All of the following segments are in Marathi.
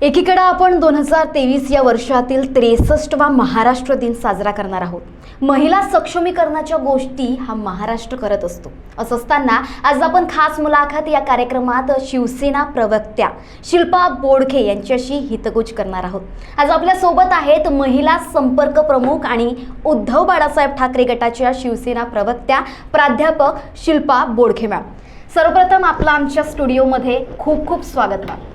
एकीकडे आपण 2023 या वर्षातील 63वा महाराष्ट्र दिन साजरा करणार आहोत। महिला सक्षमीकरणाच्या गोष्टी हा महाराष्ट्र करत असतो। असं असताना आज आपण खास मुलाखत या कार्यक्रमात शिवसेना प्रवक्त्या शिल्पा बोडखे यांच्याशी हितगुज करणार आहोत। आज आपल्या सोबत आहेत महिला संपर्क प्रमुख आणि उद्धव बाळासाहेब ठाकरे गटाच्या शिवसेना प्रवक्त्या प्राध्यापक शिल्पा बोडखे मॅम। सर्वप्रथम आपलं आमच्या स्टुडिओमध्ये खूप खूप स्वागत मॅम।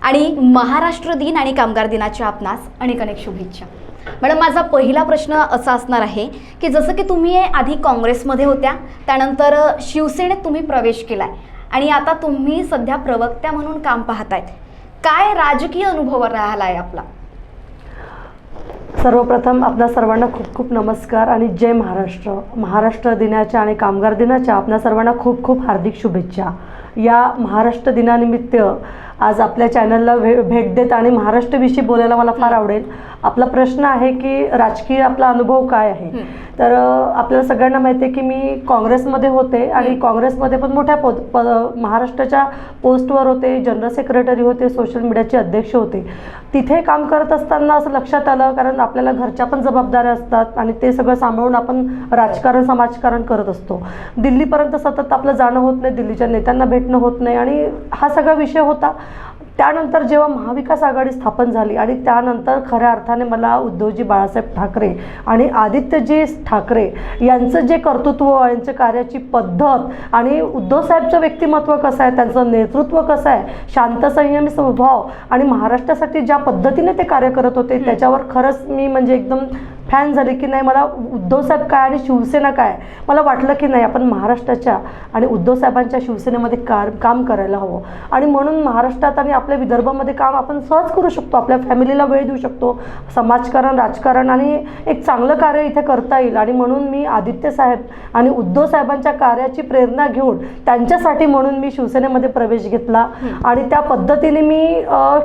आणि महाराष्ट्र दिन आणि कामगार दिनाच्या आपणास अनेक अनेक शुभेच्छा। मॅडम, माझा पहिला प्रश्न असा असणार आहे की जसं की तुम्ही आधी काँग्रेसमध्ये होत्या, त्यानंतर शिवसेनेत तुम्ही प्रवेश केलाय आणि आता तुम्ही सध्या प्रवक्त्या म्हणून काम पाहतायत, काय राजकीय अनुभव राहिला आहे आपला? सर्वप्रथम आपल्या सर्वांना खूप खूप नमस्कार आणि जय महाराष्ट्र। महाराष्ट्र दिनाच्या आणि कामगार दिनाच्या आपल्या सर्वांना खूप खूप हार्दिक शुभेच्छा। या महाराष्ट्र दिनानिमित्त आज आपल्या चॅनलला भेट देत आणि महाराष्ट्राविषयी बोलायला मला फार आवडेल। आपला प्रश्न आहे की राजकीय आपला अनुभव काय आहे, तर आपल्याला सगळ्यांना माहिती आहे की मी काँग्रेसमध्ये होते आणि काँग्रेसमध्ये पण मोठ्या महाराष्ट्राच्या पोस्टवर होते, जनरल सेक्रेटरी होते, सोशल मीडियाचे अध्यक्ष होते। तिथे काम करत असताना असं लक्षात आलं, कारण आपल्याला घरच्या पण जबाबदाऱ्या असतात आणि ते सगळं सांभाळून आपण राजकारण समाजकारण करत असतो। दिल्लीपर्यंत सतत आपलं जाणं होत नाही, दिल्लीच्या नेत्यांना भेटणं होत नाही आणि हा सगळा विषय होता। त्यानंतर जेव्हा महाविकास आघाडी स्थापन झाली आणि त्यानंतर खऱ्या अर्थाने मला उद्धवजी बाळासाहेब ठाकरे आणि आदित्यजी ठाकरे यांचं जे कर्तृत्व, यांच्या कार्याची पद्धत आणि उद्धवसाहेबचं व्यक्तिमत्व कसं आहे, त्यांचं नेतृत्व कसं आहे, शांत संयमी स्वभाव आणि महाराष्ट्रासाठी ज्या पद्धतीने ते कार्य करत होते त्याच्यावर खरंच मी म्हणजे एकदम फॅन झाले की नाही, मला उद्धवसाहेब काय आणि शिवसेना काय, मला वाटलं की नाही आपण महाराष्ट्राच्या आणि उद्धवसाहेबांच्या शिवसेनेमध्ये काम करायला हवं। आणि म्हणून महाराष्ट्रात आणि आपल्या विदर्भामध्ये काम आपण सहज करू शकतो, आपल्या फॅमिलीला वेळ देऊ शकतो, समाजकारण, राजकारण आणि एक चांगलं कार्य इथे करता येईल। आणि म्हणून मी आदित्य साहेब आणि उद्धव साहेबांच्या कार्याची प्रेरणा घेऊन त्यांच्यासाठी म्हणून मी शिवसेनेमध्ये प्रवेश घेतला आणि त्या पद्धतीने मी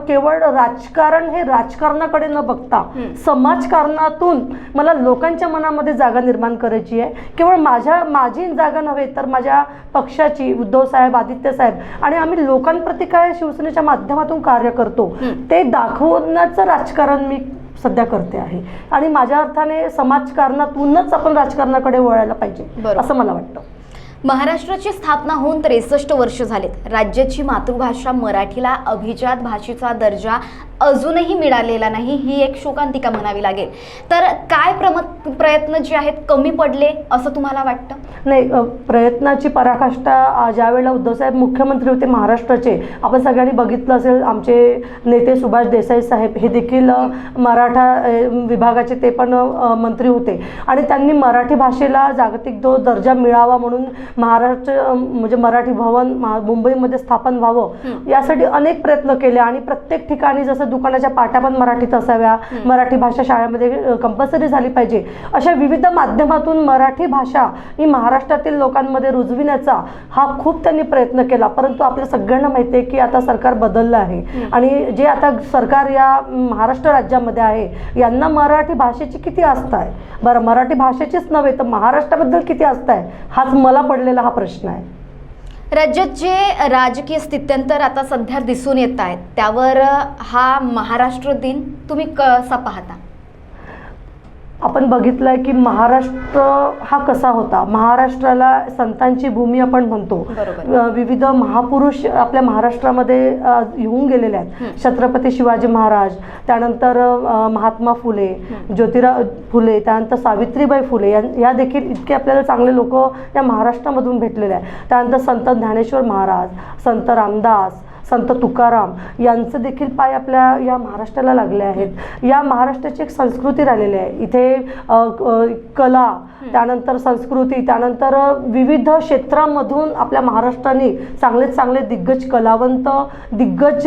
केवळ राजकारण हे राजकारणाकडे न बघता समाजकारणातून मला लोकांच्या मनामध्ये जागा निर्माण करायची आहे। केवळ माझी जागा नव्हे तर माझ्या पक्षाची, उद्धव साहेब, आदित्य साहेब आणि आम्ही लोकांप्रती काय शिवसेनेच्या माध्यमातून कार्य करतो ते दाखवण्याचं राजकारण मी सध्या करते आहे आणि माझ्या अर्थाने समाजकारणातूनच आपण राजकारणाकडे वळायला पाहिजे असं मला वाटतं। महाराष्ट्राची स्थापना होऊन 63 वर्ष झालेत। राज्याची मातृभाषा मराठीला अभिजात भाषेचा दर्जा अजूनही मिळालेला नाही, ही एक शोकांतिका म्हणावी लागेल। तर काय प्रयत्न जे आहेत कमी पडले असं तुम्हाला वाटतं? नाही, प्रयत्नाची पराकाष्ठा ज्यावेळेला उद्धवसाहेब मुख्यमंत्री होते महाराष्ट्राचे, आपण सगळ्यांनी बघितलं असेल, आमचे नेते सुभाष देसाई साहेब हे देखील मराठा विभागाचे ते पण मंत्री होते आणि त्यांनी मराठी भाषेला जागतिक दर्जा मिळावा म्हणून महाराष्ट्र म्हणजे मराठी भवन मुंबईमध्ये स्थापन व्हावं यासाठी अनेक प्रयत्न केले आणि प्रत्येक ठिकाणी जसं दुकानाच्या पाट्या पण मराठीत असाव्या, मराठी भाषा शाळेमध्ये कंपल्सरी झाली पाहिजे, अशा विविध माध्यमातून मराठी भाषा ही महाराष्ट्रातील लोकांमध्ये रुजविण्याचा हा खूप त्यांनी प्रयत्न केला। परंतु आपल्या सगळ्यांना माहिती आहे की आता सरकार बदललं आहे आणि जे आता सरकार या महाराष्ट्र राज्यामध्ये आहे यांना मराठी भाषेची किती आस्था आहे, बरं मराठी भाषेचीच नव्हे तर महाराष्ट्राबद्दल किती आस्था आहे, हाच मला पडलेला हा प्रश्न आहे। राज्यात जे राजकीय स्थित्यंतर आता सध्या दिसून येत आहेत त्यावर हा महाराष्ट्र दिन तुम्ही कसा पाहता? आपण बघितलंय की महाराष्ट्र हा कसा होता, महाराष्ट्राला संतांची भूमी आपण म्हणतो, विविध महापुरुष आपल्या महाराष्ट्रामध्ये येऊन गेलेले आहेत। छत्रपती शिवाजी महाराज, त्यानंतर महात्मा फुले, ज्योतिराव फुले, त्यानंतर सावित्रीबाई फुले या देखील इतके आपल्याला चांगले लोक या महाराष्ट्रामधून भेटलेले आहेत। त्यानंतर संत ज्ञानेश्वर महाराज, संत रामदास, संत तुकाराम यांचं देखील पाय आपल्या या महाराष्ट्राला लागले आहेत। या महाराष्ट्राची एक संस्कृती राहिलेली आहे, इथे कला, त्यानंतर संस्कृती, त्यानंतर विविध क्षेत्रामधून आपल्या महाराष्ट्राने चांगले दिग्गज कलावंत, दिग्गज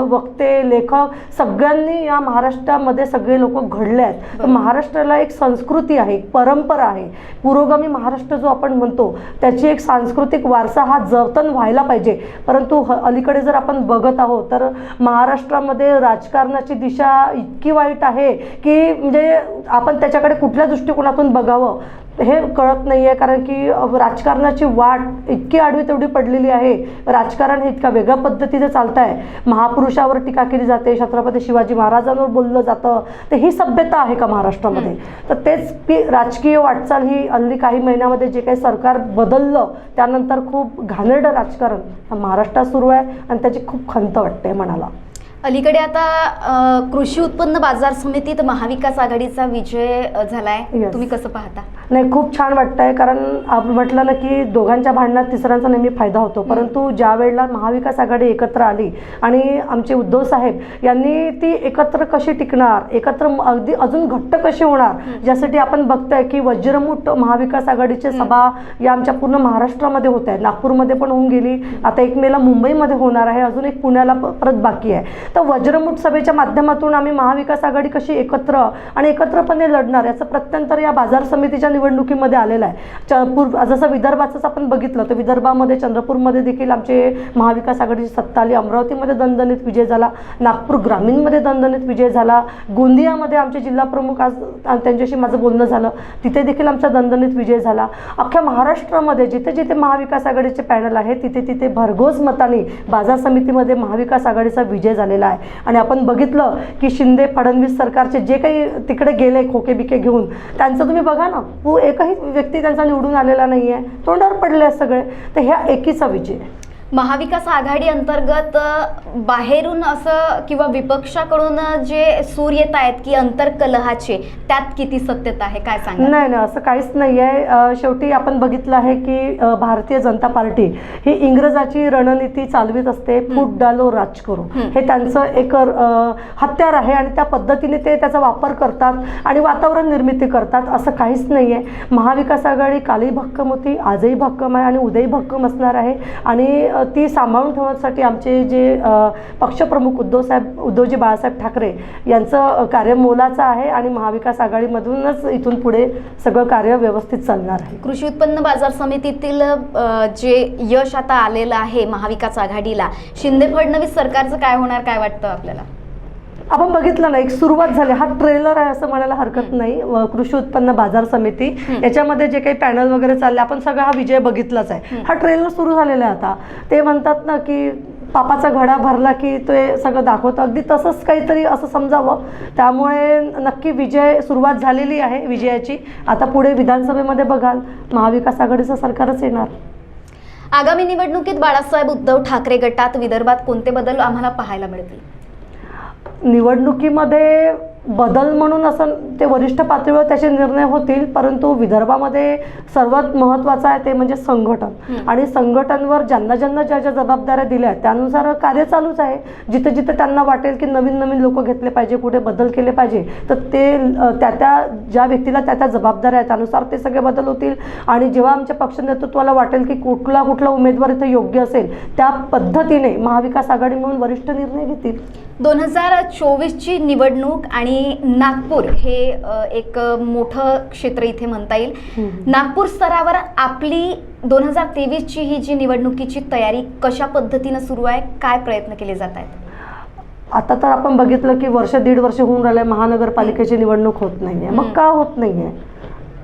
वक्ते, लेखक सगळ्यांनी या महाराष्ट्रामध्ये सगळे लोक घडले आहेत। तर महाराष्ट्राला एक संस्कृती आहे, एक परंपरा आहे, पुरोगामी महाराष्ट्र जो आपण म्हणतो त्याची एक सांस्कृतिक वारसा हा जतन व्हायला पाहिजे। परंतु अलीकडे जर आपण बघत आहोत तर महाराष्ट्रामध्ये राजकारणाची दिशा इतकी वाईट आहे की म्हणजे आपण त्याच्याकडे कुठल्या दृष्टिकोनातून बघावं हे कळत नाही आहे, कारण की राजकारणाची वाट इतकी आडवी तेवढी पडलेली आहे. राजकारण हे इतक्या वेगळ्या पद्धतीने चालत आहे. महापुरुषावर टीका केली जाते, छत्रपती शिवाजी महाराजांवर बोललं जातं. तर ही सभ्यता आहे का महाराष्ट्रामध्ये? तर तेच की राजकीय वाटचाल ही हल्ली काही महिन्यामध्ये जे काही सरकार बदललं त्यानंतर खूप घाणेरडं राजकारण महाराष्ट्रात सुरू आहे आणि त्याची खूप खंत वाटते मनाला. अलीकडे आता कृषी उत्पन्न बाजार समितीत महाविकास आघाडीचा विजय झालाय. Yes. तुम्ही कसं पाहता? नाही, खूप छान वाटतंय, कारण आपण म्हटलं ना की दोघांच्या भांडणात तिसऱ्यांचा नेहमी फायदा होतो. परंतु ज्या वेळेला महाविकास आघाडी एकत्र आली आणि आमचे उद्धव साहेब यांनी ती एकत्र कशी टिकणार, एकत्र अगदी अजून घट्ट कशी होणार, ज्यासाठी आपण बघतोय की वज्रमुठ महाविकास आघाडीची सभा या आमच्या पूर्ण महाराष्ट्रामध्ये होत आहे. नागपूरमध्ये पण होऊन गेली, आता 1 मेला मुंबईमध्ये होणार आहे, अजून एक पुण्याला परत बाकी आहे. तर वज्रमुठ सभेच्या माध्यमातून आम्ही महाविकास आघाडी कशी एकत्र आणि एकत्रपणे लढणार याचं प्रत्यंतर या बाजार समितीच्या निवडणुकीमध्ये आलेलं आहे. जसं विदर्भाचंच आपण बघितलं तर विदर्भामध्ये चंद्रपूरमध्ये देखील आमचे महाविकास आघाडीची सत्ता आली, अमरावतीमध्ये दणदणीत विजय झाला, नागपूर ग्रामीणमध्ये दणदणीत विजय झाला, गोंदियामध्ये आमचे जिल्हा प्रमुख आज त्यांच्याशी माझं बोलणं झालं, तिथे देखील आमचा दणदणीत विजय झाला. अख्ख्या महाराष्ट्रामध्ये जिथे जिथे महाविकास आघाडीचे पॅनल आहे तिथे तिथे भरघोस मताने बाजार समितीमध्ये महाविकास आघाडीचा विजय झालेला आहे. आणि आपण बघितलं की शिंदे फडणवीस सरकारचे जे काही तिकडे गेले खोके बिके घेऊन, त्यांचं तुम्ही बघा ना, एकही व्यक्ती त्यांचा निवडून आलेला नाही आहे, तोंडावर पडले आहेत सगळे. तर ह्या एकीचा विजय आहे. महाविकास आघाडी अंतर्गत बाहेरून असं किंवा विपक्षाकडून जे सूर येत आहेत की अंतर्कलहाचे, त्यात किती सत्यता आहे, काय सांगा? नाही नाही, असं काहीच नाही आहे. शेवटी आपण बघितलं आहे की भारतीय जनता पार्टी ही इंग्रजाची रणनीती चालवित असते, फूट डालो राज करो, हे त्यांचं एक हत्यार आहे आणि त्या पद्धतीने ते त्याचा वापर करतात आणि वातावरण निर्मिती करतात. असं काहीच नाही आहे. महाविकास आघाडी कालही भक्कम होती, आजही भक्कम आहे आणि उद्याही भक्कम असणार आहे. आणि ती सांभाळून ठेवण्यासाठी आमचे जे पक्षप्रमुख उद्धवजी बाळासाहेब ठाकरे यांचं कार्य मोलाचं आहे आणि महाविकास आघाडीमधूनच इथून पुढे सगळं कार्य व्यवस्थित चालणार आहे. कृषी उत्पन्न बाजार समितीतील जे यश आता आलेलं आहे महाविकास आघाडीला, शिंदे फडणवीस सरकारचं काय होणार, काय वाटतं आपल्याला? आपण बघितलं ना, एक सुरुवात झाली, हा ट्रेलर आहे असं म्हणायला हरकत नाही. कृषी उत्पन्न बाजार समिती याच्यामध्ये जे काही पॅनल वगैरे चालले, आपण सगळा हा विजय बघितलाच आहे. हा ट्रेलर सुरू झालेला आहे. आता ते म्हणतात ना की पापाचा घडा भरला की ते सगळं दाखवतं, अगदी तसंच काहीतरी असं समजावं. त्यामुळे नक्की विजय सुरुवात झालेली आहे विजयाची. आता पुढे विधानसभेमध्ये बघाल महाविकास आघाडीचं सरकारच येणार. आगामी निवडणुकीत बाळासाहेब उद्धव ठाकरे गटात विदर्भात कोणते बदल आम्हाला पाहायला मिळतील? निवडणुकीमध्ये बदल म्हणून असं ते वरिष्ठ पातळीवर त्याचे निर्णय होतील, परंतु विदर्भामध्ये सर्वात महत्त्वाचं आहे ते म्हणजे संघटन. आणि संघटनवर ज्यांना ज्यांना ज्या ज्या जबाबदाऱ्या दिल्या त्यानुसार कार्य चालूच आहे. जिथे जिथे त्यांना वाटेल की नवीन नवीन लोक घेतले पाहिजे, कुठे बदल केले पाहिजे, तर ते त्या ज्या व्यक्तीला त्या जबाबदाऱ्या आहेत त्यानुसार ते सगळे बदल होतील. आणि जेव्हा आमच्या पक्ष नेतृत्वाला वाटेल की कुठला उमेदवार इथे योग्य असेल त्या पद्धतीने महाविकास आघाडी म्हणून वरिष्ठ निर्णय घेतील. 2024ची निवडणूक आणि नागपूर हे एक मोठं क्षेत्र इथे म्हणता येईल. नागपूर स्तरावर आपली 2023ची ही जी निवडणुकीची तयारी कशा पद्धतीने सुरू आहे, काय प्रयत्न केले जात आहेत? आता तर आपण बघितलं की 1.5 वर्ष होऊन राहिले महानगरपालिकेची निवडणूक होत नाहीये. मग का होत नाहीये,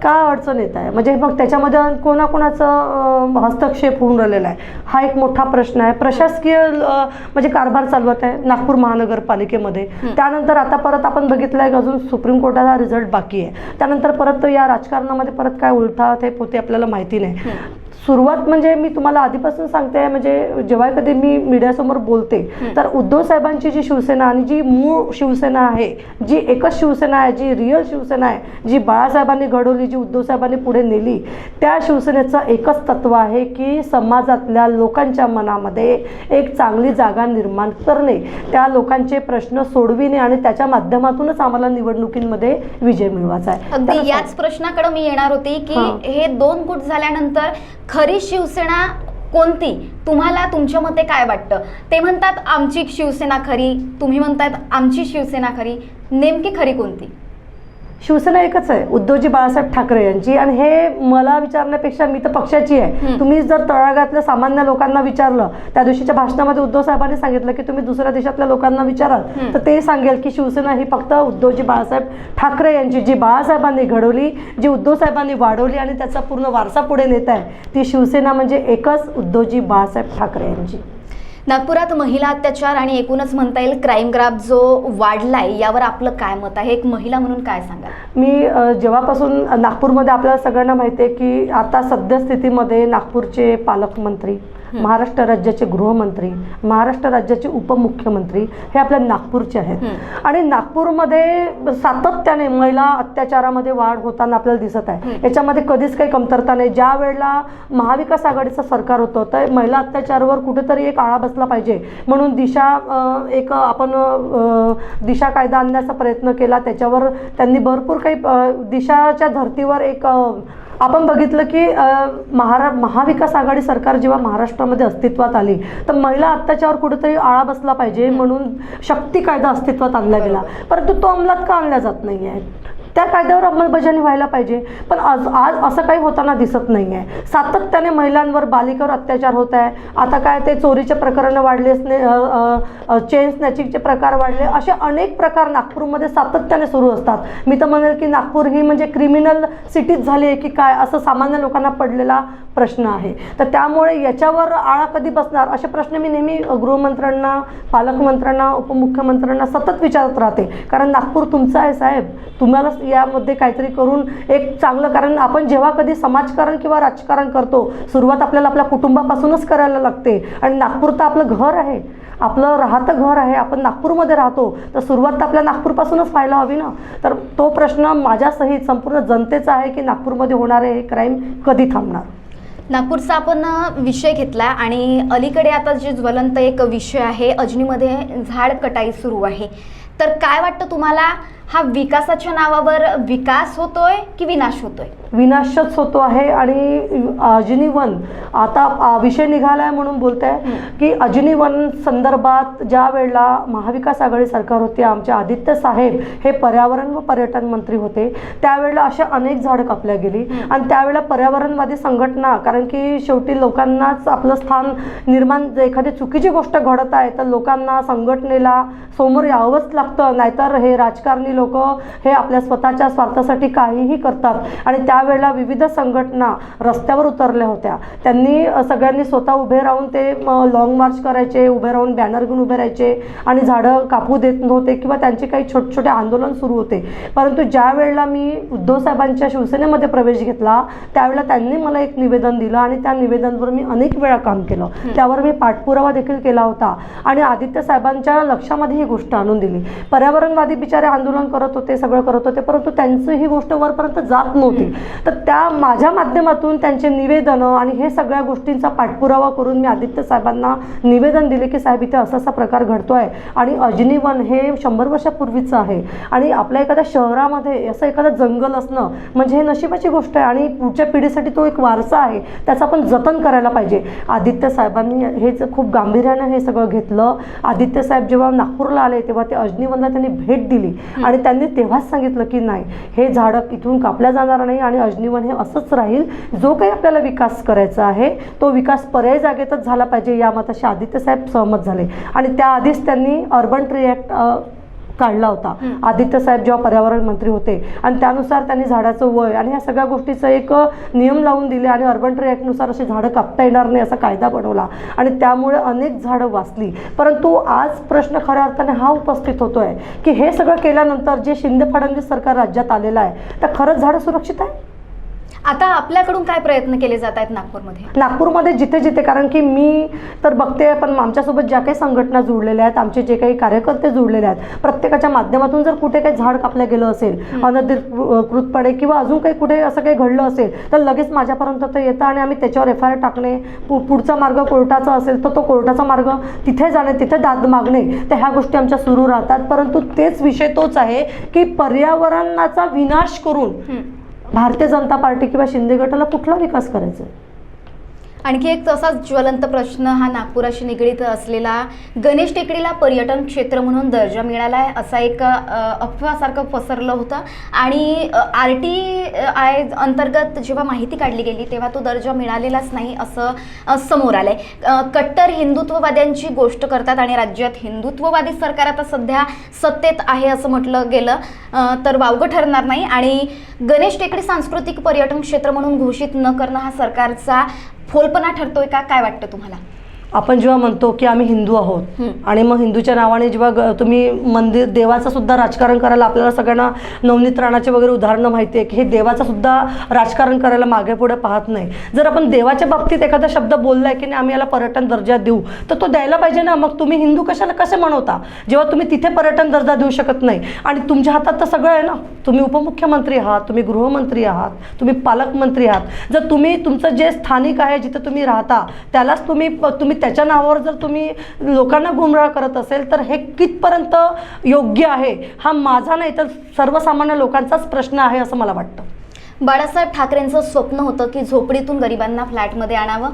का अडचण येत आहे? म्हणजे मग त्याच्यामध्ये कोणाकोणाचं हस्तक्षेप होऊन राहिलेला आहे, हा एक मोठा प्रश्न आहे. प्रशासकीय म्हणजे कारभार चालवत आहे नागपूर महानगरपालिकेमध्ये. त्यानंतर आता परत आपण बघितलं आहे की अजून सुप्रीम कोर्टाचा रिझल्ट बाकी आहे. त्यानंतर परत या राजकारणामध्ये परत काय उलथाप होते आपल्याला माहिती नाही. सुरुवात म्हणजे मी तुम्हाला आधीपासून सांगते, म्हणजे जेव्हा कधी मी मीडियासमोर बोलते तर उद्धव साहेबांची जी शिवसेना आणि जी मूळ शिवसेना आहे, जी एकच शिवसेना आहे, जी रिअल शिवसेना आहे, जी बाळासाहेबांनी घडवली, जी उद्धव साहेबांनी पुढे नेली, त्या शिवसेनेचं एकच तत्व आहे की समाजातल्या लोकांच्या मनामध्ये एक चांगली जागा निर्माण करणे, त्या लोकांचे प्रश्न सोडविणे आणि त्याच्या माध्यमातूनच आम्हाला निवडणुकीमध्ये विजय मिळवायचा आहे. अगदी याच प्रश्नाकडे मी येणार होती की हे 2 गुट झाल्यानंतर खरी शिवसेना कोणती, तुम्हाला तुमच्या मते काय वाटतं? ते म्हणतात आमची शिवसेना खरी, तुम्ही म्हणतात आमची शिवसेना खरी, नेमकी खरी कोणती? शिवसेना एकच आहे, उद्धवजी बाळासाहेब ठाकरे यांची. आणि हे मला विचारण्यापेक्षा मी तर पक्षाची आहे. तुम्ही जर तळागाळातल्या सामान्य लोकांना विचारलं, त्या दिवशीच्या भाषणामध्ये उद्धव साहेबांनी सांगितलं की तुम्ही दुसऱ्या देशातल्या लोकांना विचाराल तर ते सांगेल की शिवसेना ही फक्त उद्धवजी बाळासाहेब ठाकरे यांची, जी बाळासाहेबांनी घडवली, जी उद्धव साहेबांनी वाढवली आणि त्याचा पूर्ण वारसा पुढे नेत आहे, ती शिवसेना म्हणजे एकच उद्धवजी बाळासाहेब ठाकरे यांची. नागपुरात महिला अत्याचार आणि एकूणच म्हणता येईल क्राईम ग्राफ जो वाढलाय यावर आपलं काय मत आहे? एक महिला म्हणून काय सांगाल? मी जेव्हापासून नागपूरमध्ये आपल्याला सगळ्यांना माहिती आहे की आता सद्यस्थितीमध्ये नागपूरचे पालकमंत्री, महाराष्ट्र राज्याचे गृहमंत्री, महाराष्ट्र राज्याचे उपमुख्यमंत्री हे आपल्या नागपूरचे आहेत. आणि नागपूरमध्ये सातत्याने महिला अत्याचारामध्ये वाढ होताना आपल्याला दिसत आहे. याच्यामध्ये कधीच काही कमतरता नाही. ज्या वेळेला महाविकास आघाडीचं सरकार होतं तर महिला अत्याचारावर कुठेतरी एक आळा बसला पाहिजे म्हणून आपण दिशा कायदा आणण्याचा प्रयत्न केला. त्याच्यावर त्यांनी भरपूर काही दिशाच्या धर्तीवर आपण बघितलं की महाविकास आघाडी सरकार जेव्हा महाराष्ट्रामध्ये अस्तित्वात आली तर महिला अत्याचारावर कुठेतरी आळा बसला पाहिजे म्हणून शक्ती कायदा अस्तित्वात आणला गेला. परंतु तो अंमलात का आणला जात नाही आहे? त्या कायद्यावर अंमलबजावणी व्हायला पाहिजे. पण आज असं काही होताना दिसत नाही आहे. सातत्याने महिलांवर, बालिकांवर अत्याचार होत आहे. आता काय ते चोरीचे प्रकरण वाढले, चेन स्नॅचिंगचे प्रकार वाढले, असे अनेक प्रकार नागपूरमध्ये सातत्याने सुरू असतात. मी तर म्हणेल की नागपूर ही म्हणजे क्रिमिनल सिटीज झाली आहे की काय, असं सामान्य लोकांना पडलेला प्रश्न आहे. तर त्यामुळे याच्यावर आळा कधी बसणार असे प्रश्न मी नेहमी गृहमंत्र्यांना, पालकमंत्र्यांना, उपमुख्यमंत्र्यांना सतत विचारत राहते. कारण नागपूर तुमचं आहे साहेब, तुम्हाला यामध्ये काहीतरी करून एक चांगलं, कारण आपण जेव्हा कधी समाजकारण किंवा राजकारण करतो सुरुवात आपल्याला आपल्या कुटुंबापासूनच करायला लागते. आणि नागपूर तर आपलं घर आहे, आपलं राहतं घर आहे, आपण नागपूरमध्ये राहतो, तर सुरुवात तर आपल्या नागपूरपासूनच व्हायला हवी ना. तर तो प्रश्न माझ्यासहित संपूर्ण जनतेचा आहे की नागपूरमध्ये होणारे हे क्राईम कधी थांबणार. नागपूरचा आपण विषय घेतला आणि अलीकडे आता जे ज्वलंत एक विषय आहे, अजनीमध्ये झाड कटाई सुरू आहे. तर काय वाटतं तुम्हाला, हा विकासाच्या नावावर विकास होतोय की विनाश होतोय? विनाशच होतो आहे. आणि अजनी वन आता विषय निघालाय म्हणून बोलताय की अजनी वन संदर्भात ज्या वेळेला महाविकास आघाडी सरकार होते, आमचे आदित्य साहेब हे पर्यावरण व पर्यटन मंत्री होते, त्यावेळेला अशा अनेक झाडं कापल्या गेली. आणि त्यावेळेला पर्यावरणवादी संघटना, कारण की शेवटी लोकांनाच आपलं स्थान निर्माण, एखादी चुकीची गोष्ट घडत आहे तर लोकांना, संघटनेला समोर यावंच लागतं, नाहीतर हे राजकारणी लोक हे आपल्या स्वतःच्या स्वार्थासाठी काहीही करतात. आणि त्यावेळेला विविध संघटना रस्त्यावर उतरल्या होत्या. त्यांनी सगळ्यांनी स्वतः उभे राहून ते लॉंग मार्च करायचे, उभे राहून बॅनर घेऊन उभे राहायचे आणि झाडं कापू देत नव्हते किंवा त्यांचे काही छोटे छोटे आंदोलन सुरू होते. परंतु ज्या वेळेला मी उद्धव साहेबांच्या शिवसेनेमध्ये प्रवेश घेतला त्यावेळेला त्यांनी मला एक निवेदन दिलं आणि त्या निवेदनावर मी अनेक वेळा काम केलं. त्यावर मी पाठपुरावा देखील केला होता आणि आदित्य साहेबांच्या लक्षामध्ये ही गोष्ट आणून दिली. पर्यावरणवादी बिचारे आंदोलन करत होते, सगळं करत होते, परंतु त्यांचं ही गोष्ट वरपर्यंत जात नव्हती. तर त्या माझ्या माध्यमातून त्यांचे निवेदनं आणि हे सगळ्या गोष्टींचा पाठपुरावा करून मी आदित्य साहेबांना निवेदन दिले की साहेब इथे असा प्रकार घडतोय आणि अजनी वन हे 100 वर्षापूर्वीचं आहे आणि आपल्या एखाद्या शहरामध्ये असं एखादं जंगल असणं म्हणजे हे नशिबाची गोष्ट आहे आणि पुढच्या पिढीसाठी तो एक वारसा आहे, त्याचं आपण जतन करायला पाहिजे. आदित्य साहेबांनी हे खूप गांभीर्यानं हे सगळं घेतलं. आदित्य साहेब जेव्हा नागपूरला आले तेव्हा ते अजनी वनला त्यांनी भेट दिली आणि त्यांनी तेव्हाच सांगितलं की नाही, हे झाडं इथून कापल्या जाणार नाही आणि अजनी वन हे असंच राहील. जो काही आपल्याला विकास करायचा आहे तो विकास पर्यायी जागेतच झाला पाहिजे, या मताशी आदित्य साहेब सहमत झाले. आणि त्याआधीच त्यांनी अर्बन ट्री ॲक्ट काढला होता आदित्य साहेब जेव्हा पर्यावरण मंत्री होते आणि त्यानुसार त्यांनी झाडाचं वय आणि ह्या सगळ्या गोष्टीचं एक नियम लावून दिले आणि अर्बन ट्री ॲक्टनुसार अशी झाडं कापता येणार नाही असा कायदा बनवला आणि त्यामुळे अनेक झाडं वाचली. परंतु आज प्रश्न खऱ्या अर्थाने हा उपस्थित होतोय की हे सगळं केल्यानंतर जे शिंदे फडणवीस सरकार राज्यात आलेलं आहे तर खरंच झाडं सुरक्षित आहे? आता आपल्याकडून काय प्रयत्न केले जात आहेत नागपूरमध्ये जिथे जिथे, कारण की मी तर बघते पण आमच्यासोबत ज्या काही संघटना जुळलेल्या आहेत, आमचे जे काही कार्यकर्ते जुळलेले आहेत, प्रत्येकाच्या माध्यमातून जर कुठे काही झाड कापलं गेलं असेल अनधिकृतपणे किंवा अजून काही कुठे असं काही घडलं असेल तर लगेच माझ्यापर्यंत ते येतं आणि आम्ही त्याच्यावर FIR टाकणे, पुढचा मार्ग कोर्टाचा असेल तर तो कोर्टाचा मार्ग तिथे जाणे, तिथे दाद मागणे, तर ह्या गोष्टी आमच्या सुरू राहतात. परंतु तेच विषय तोच आहे की पर्यावरणाचा विनाश करून भारतीय जनता पार्टी किंवा शिंदे गटाला कुठला विकास करायचा? आणखी एक तसाच ज्वलंत प्रश्न हा नागपुराशी निगडीत असलेला गणेश टेकडीला पर्यटन क्षेत्र म्हणून दर्जा मिळाला आहे असा एक अफवासारखं पसरलं होतं आणि RTI अंतर्गत जेव्हा माहिती काढली गेली तेव्हा तो दर्जा मिळालेलाच नाही असं समोर आलंय. कट्टर हिंदुत्ववाद्यांची गोष्ट करतात आणि राज्यात हिंदुत्ववादी सरकार आता सध्या सत्तेत आहे असं म्हटलं गेलं तर वावगं ठरणार नाही आणि गणेश टेकडी सांस्कृतिक पर्यटन क्षेत्र म्हणून घोषित न करणं हा सरकारचा फोलपणा ठरतोय का? काय वाटतं तुम्हाला? आपण जेव्हा म्हणतो की आम्ही हिंदू आहोत आणि मग हिंदूच्या नावाने जेव्हा तुम्ही मंदिर देवाचं सुद्धा राजकारण करायला, आपल्याला सगळ्यांना नवनीत राणाचे वगैरे उदाहरणं माहिती आहे की हे देवाचं सुद्धा राजकारण करायला मागे पुढे पाहत नाही. जर आपण देवाच्या बाबतीत एखादा शब्द बोललाय की नाही आम्ही याला पर्यटन दर्जा देऊ तर तो द्यायला पाहिजे ना. मग तुम्ही हिंदू कसे म्हणवता जेव्हा तुम्ही तिथे पर्यटन दर्जा देऊ शकत नाही? आणि तुमच्या हातात तर सगळं आहे ना. तुम्ही उपमुख्यमंत्री आहात, तुम्ही गृहमंत्री आहात, तुम्ही पालकमंत्री आहात. जर तुम्ही तुमचं जे स्थानिक आहे जिथे तुम्ही राहता त्यालाच तुम्ही त्याच्या नावावर जर तुम्ही लोकांना गुमराह करत असेल तर हे कितपर्यंत योग्य आहे हा माझा नाही तर सर्वसामान्य लोकांचाच प्रश्न आहे असं मला वाटतं. बाळासाहेब ठाकरेंचं स्वप्न होतं की झोपडीतून गरिबांना फ्लॅटमध्ये आणावं.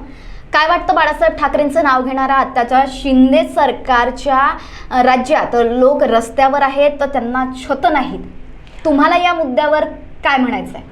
काय वाटतं बाळासाहेब ठाकरेंचं नाव घेणारा आत्ताच्या शिंदे सरकारच्या राज्यात लोक रस्त्यावर आहेत तर त्यांना छत नाहीत. तुम्हाला या मुद्द्यावर काय म्हणायचं आहे?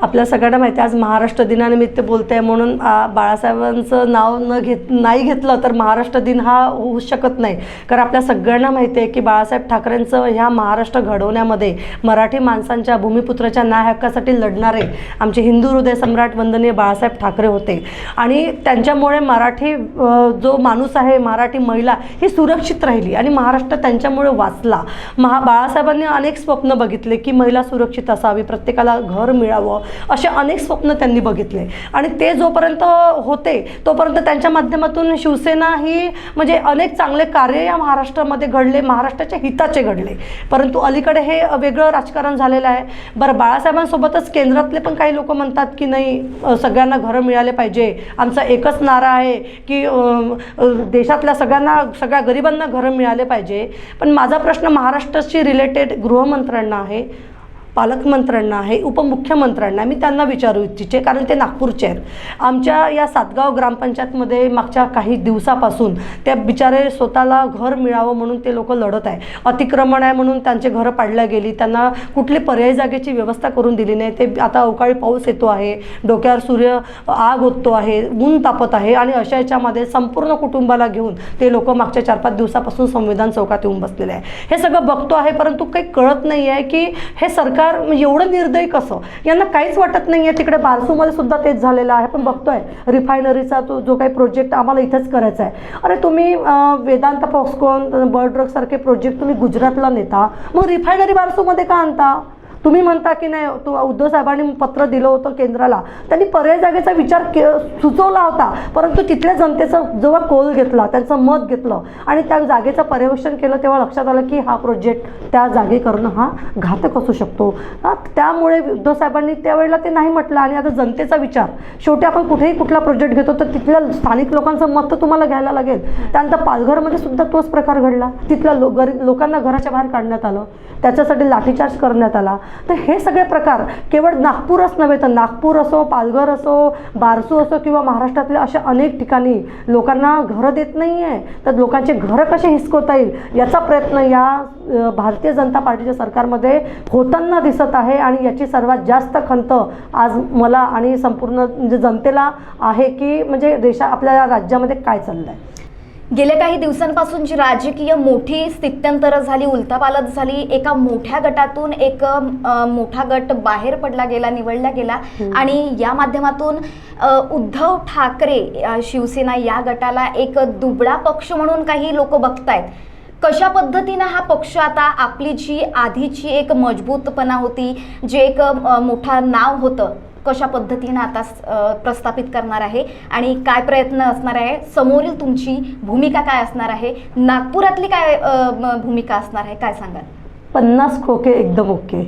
आपल्या सगळ्यांना माहिती आहे आज महाराष्ट्र दिनानिमित्त बोलते आहे म्हणून बाळासाहेबांचं नाव नाही घेतलं तर महाराष्ट्र दिन हा होऊ शकत नाही. कारण आपल्या सगळ्यांना माहिती आहे की बाळासाहेब ठाकरेंचं ह्या महाराष्ट्र घडवण्यामध्ये मराठी माणसांच्या भूमिपुत्राच्या न्याय हक्कासाठी लढणारे आमचे हिंदू हृदय सम्राट वंदनीय बाळासाहेब ठाकरे होते आणि त्यांच्यामुळे मराठी जो माणूस आहे, मराठी महिला ही सुरक्षित राहिली आणि महाराष्ट्र त्यांच्यामुळे वाचला. बाळासाहेबांनी अनेक स्वप्न बघितले की महिला सुरक्षित असावी, प्रत्येकाला घर मिळावं, असे अनेक स्वप्न त्यांनी बघितले आणि ते जोपर्यंत होते तोपर्यंत त्यांच्या माध्यमातून शिवसेना ही म्हणजे अनेक चांगले कार्य या महाराष्ट्रामध्ये घडले, महाराष्ट्राच्या हिताचे घडले. परंतु अलीकडे हे वेगळं राजकारण झालेलं आहे. बरं, बाळासाहेबांसोबतच केंद्रातले पण काही लोक म्हणतात की नाही सगळ्यांना घरं मिळाले पाहिजे. आमचा एकच नारा आहे की देशातल्या सगळ्या गरिबांना घरं मिळाले पाहिजे. पण माझा प्रश्न महाराष्ट्राशी रिलेटेड गृहमंत्र्यांना आहे, पालकमंत्र्यांना आहे, उपमुख्यमंत्र्यांना मी त्यांना विचारू इच्छिते कारण ते नागपूरचे आहेत. आमच्या या सातगाव ग्रामपंचायतमध्ये मागच्या काही दिवसापासून त्या बिचारे स्वतःला घर मिळावं म्हणून ते लोक लढत आहे. अतिक्रमण आहे म्हणून त्यांचे घरं पाडल्या गेली, त्यांना कुठली पर्यायी जागेची व्यवस्था करून दिली नाही. ते आता अवकाळी पाऊस येतो आहे, डोक्यावर सूर्य आग होतो आहे, ऊन तापत आहे आणि अशा याच्यामध्ये संपूर्ण कुटुंबाला घेऊन ते लोक मागच्या 4-5 दिवसापासून संविधान चौकात येऊन बसलेले आहे. हे सगळं बघतो आहे परंतु काही कळत नाही आहे की हे सरकार एवढं निर्दयी कसं. यांना काहीच वाटत नाही आहे. तिकडे बारसूमध्ये सुद्धा तेच झालेलं आहे. पण बघतोय रिफायनरीचा जो काही प्रोजेक्ट आम्हाला इथंच करायचा आहे. अरे तुम्ही वेदांत फॉक्सकॉन, बर्ड ड्रग सारखे प्रोजेक्ट तुम्ही गुजरातला नेता, मग रिफायनरी बारसूमध्ये का आणता? तुम्ही म्हणता की नाही उद्धव साहेबांनी पत्र दिलं होतं केंद्राला, त्यांनी पर्याय जागेचा विचार सुचवला होता परंतु तिथल्या जनतेचा जेव्हा कौल घेतला, त्यांचं मत घेतलं आणि त्या जागेचं पर्यवेक्षण केलं तेव्हा लक्षात आलं की हा प्रोजेक्ट त्या जागे करणं हा घातक असू शकतो. त्यामुळे उद्धव साहेबांनी त्यावेळेला ते नाही म्हटलं आणि आता जनतेचा विचार. शेवटी आपण कुठेही कुठला प्रोजेक्ट घेतो तर तिथल्या स्थानिक लोकांचं मत तर तुम्हाला घ्यायला लागेल. त्यानंतर पालघरमध्ये सुद्धा तोच प्रकार घडला. तिथल्या लोकांना घराच्या बाहेर काढण्यात आलं, त्याच्यासाठी लाठीचार्ज करण्यात आला. तर हे सगळे प्रकार केवळ नागपूरच नव्हे तर नागपूर असो, पालघर असो, बारसू असो किंवा महाराष्ट्रातल्या अशा अनेक ठिकाणी लोकांना घरं देत नाही आहे. तर लोकांचे घरं कसे हिसकवता येईल याचा प्रयत्न या भारतीय जनता पार्टीच्या सरकारमध्ये होताना दिसत आहे आणि याची सर्वात जास्त खंत आज मला आणि संपूर्ण म्हणजे जनतेला आहे की म्हणजे आपल्या राज्यामध्ये काय चाललं आहे. गेल्या काही दिवसांपासून जी राजकीय मोठी स्थित्यंतर झाली, उलथापालथ झाली, एका मोठ्या गटातून एक मोठा गट बाहेर पडला गेला, निवडला गेला आणि या माध्यमातून उद्धव ठाकरे शिवसेना या गटाला एक दुबळा पक्ष म्हणून काही लोक बघतायत. कशा पद्धतीनं हा पक्ष आता आपली जी आधीची एक मजबूतपणा होती, जे एक मोठा नाव होतं, कशा पद्धतीनं आता प्रस्थापित करणार आहे आणि काय प्रयत्न असणार आहे, समोरील तुमची भूमिका काय असणार आहे, नागपुरातली काय भूमिका असणार आहे, काय सांगाल? 50 खोके एकदम ओके.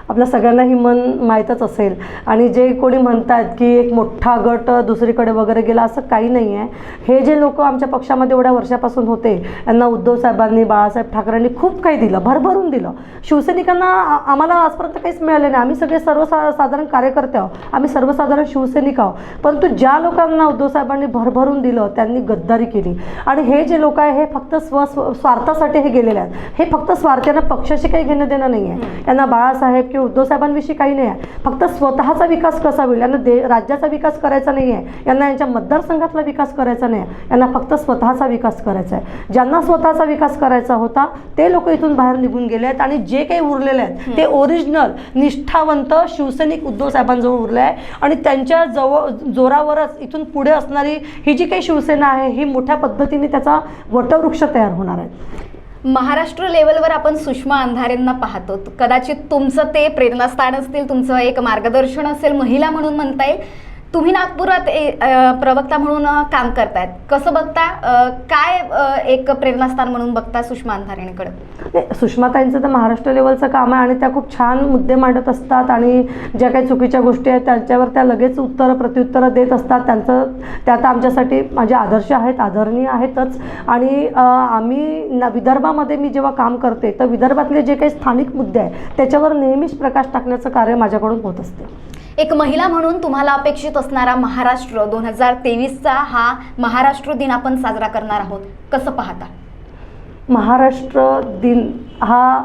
आपल्या सगळ्यांना ही मन माहीतच असेल. आणि जे कोणी म्हणतात की एक मोठा गट दुसरीकडे वगैरे गेला, असं काही नाही आहे. हे जे लोक आमच्या पक्षामध्ये एवढ्या वर्षापासून होते, यांना उद्धव साहेबांनी, बाळासाहेब ठाकरेंनी खूप काही दिलं, भरभरून दिलं. शिवसैनिकांना आम्हाला आजपर्यंत काहीच मिळालं नाही. आम्ही सगळे सर्वसाधारण कार्यकर्ते आहोत, आम्ही सर्वसाधारण शिवसैनिक आहोत. परंतु ज्या लोकांना उद्धव साहेबांनी भरभरून दिलं त्यांनी गद्दारी केली. आणि हे जे लोक आहे हे फक्त स्वार्थासाठी हे गेलेले आहेत. हे फक्त स्वार्थानं पक्षाशी काही घेणं देणं नाही आहे. यांना बाळासाहेब किंवा उद्धव साहेबांविषयी काही नाही आहे. फक्त स्वतःचा विकास कसा होईल, यांना राज्याचा विकास करायचा नाही आहे, यांना यांच्या मतदारसंघातला विकास करायचा नाही आहे, यांना फक्त स्वतःचा विकास करायचा आहे. ज्यांना स्वतःचा विकास करायचा होता ते लोक इथून बाहेर निघून गेले आहेत. आणि जे काही उरलेले आहेत ते ओरिजिनल निष्ठावंत शिवसैनिक उद्धव साहेबांजवळ उरले आहे. आणि त्यांच्या जोरावरच इथून पुढे असणारी ही जी काही शिवसेना आहे ही मोठ्या पद्धतीने त्याचा वटवृक्ष तयार होणार आहे. महाराष्ट्र लेवलवर आपण सुषमा अंधारेंना पाहतो. कदाचित तुमचं ते प्रेरणास्थान असतील, तुमचं एक मार्गदर्शन असेल, महिला म्हणून म्हणता येईल. तुम्ही नागपुरात प्रवक्ता म्हणून काम करतायत. कसं बघता, काय एक प्रेरणास्थान म्हणून बघता सुषमा अंधारेंकडे? सुषमाताईंचं तर महाराष्ट्र लेवलचं काम आहे आणि त्या खूप छान मुद्दे मांडत असतात. आणि ज्या काही चुकीच्या गोष्टी आहेत त्यांच्यावर त्या लगेच प्रत्युत्तरं देत असतात. त्या तर आमच्यासाठी माझे आदर्श आहेत, आदरणीय आहेतच. आणि आम्ही विदर्भामध्ये मी जेव्हा काम करते तर विदर्भातले जे काही स्थानिक मुद्दे आहेत त्याच्यावर नेहमीच प्रकाश टाकण्याचं कार्य माझ्याकडून होत असते. एक महिला म्हणून तुम्हाला अपेक्षित असणारा महाराष्ट्र 2023चा हा महाराष्ट्र दिन आपण साजरा करणार आहोत, कसं पाहता? महाराष्ट्र दिन हा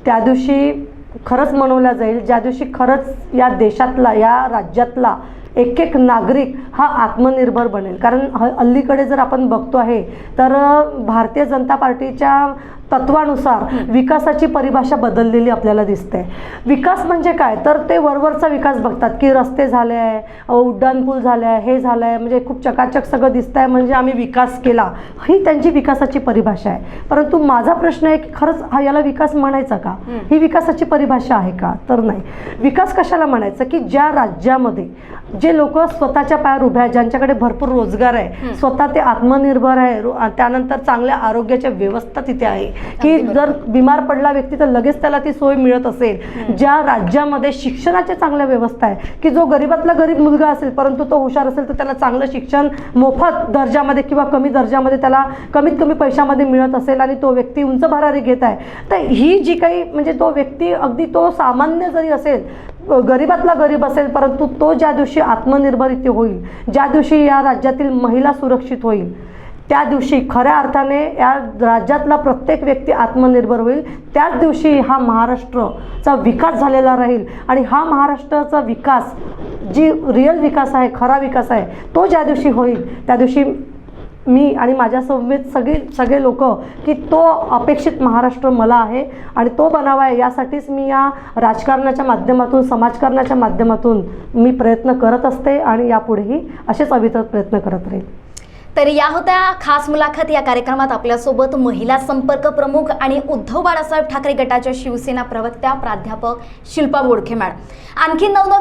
त्या दिवशी खरंच मनवला जाईल ज्या दिवशी खरंच या देशातला, या राज्यातला एक एक नागरिक हा आत्मनिर्भर बनेल. कारण अलीकडे जर आपण बघतो आहे तर भारतीय जनता पार्टीच्या तत्वानुसार विकासाची परिभाषा बदललेली आपल्याला दिसते. विकास म्हणजे काय, तर ते वरवरचा विकास बघतात की रस्ते झाले आहे, उड्डाणपूल झाले आहे, हे झालं आहे, म्हणजे खूप चकाचक सगळं दिसतं आहे म्हणजे आम्ही विकास केला, ही त्यांची विकासाची परिभाषा आहे. परंतु माझा प्रश्न आहे की खरंच याला विकास म्हणायचा का? ही विकासाची परिभाषा आहे का? तर नाही. विकास कशाला म्हणायचं की ज्या राज्यामध्ये जे लोक स्वतःच्या पायावर उभे आहेत, ज्यांच्याकडे भरपूर रोजगार आहे, स्वतः ते आत्मनिर्भर आहे, त्यानंतर चांगल्या आरोग्याच्या व्यवस्था तिथे आहे की जर बिमार पडला व्यक्ती तर लगेच त्याला ती सोय मिळत असेल, ज्या राज्यामध्ये शिक्षणाची चांगल्या व्यवस्था आहे की जो गरीबातला गरीब मुलगा असेल परंतु तो हुशार असेल तर त्याला चांगलं शिक्षण मोफत दर्जामध्ये किंवा कमी दर्जामध्ये त्याला कमीत कमी पैशामध्ये मिळत असेल आणि तो व्यक्ती उंच भरारी घेत आहे, तर ही जी काही म्हणजे तो व्यक्ती अगदी तो सामान्य जरी असेल, गरीबातला गरीब असेल, परंतु तो ज्या दिवशी आत्मनिर्भर इथे होईल, ज्या दिवशी या राज्यातील महिला सुरक्षित होईल, त्या दिवशी खऱ्या अर्थाने या राज्यातला प्रत्येक व्यक्ती आत्मनिर्भर होईल. त्याच दिवशी हा महाराष्ट्राचा विकास झालेला राहील. आणि हा महाराष्ट्राचा विकास जी रिअल विकास आहे, खरा विकास आहे, तो ज्या दिवशी होईल त्या दिवशी मी आणि माझ्या समवेत सगळे लोक की तो अपेक्षित महाराष्ट्र मला आहे आणि तो बनावा आहे. यासाठीच मी या राजकारणाच्या माध्यमातून, समाजकारणाच्या माध्यमातून मी प्रयत्न करत असते आणि यापुढेही असेच अविरत प्रयत्न करत राहील. तर या होत्या खास मुलाखत. या कार्यक्रमात आपल्यासोबत महिला संपर्क प्रमुख आणि उद्धव बाळासाहेब ठाकरे गटाच्या शिवसेना प्रवक्त्या प्राध्यापक शिल्पा बोडखे मॅडम. आणखी नवनवीन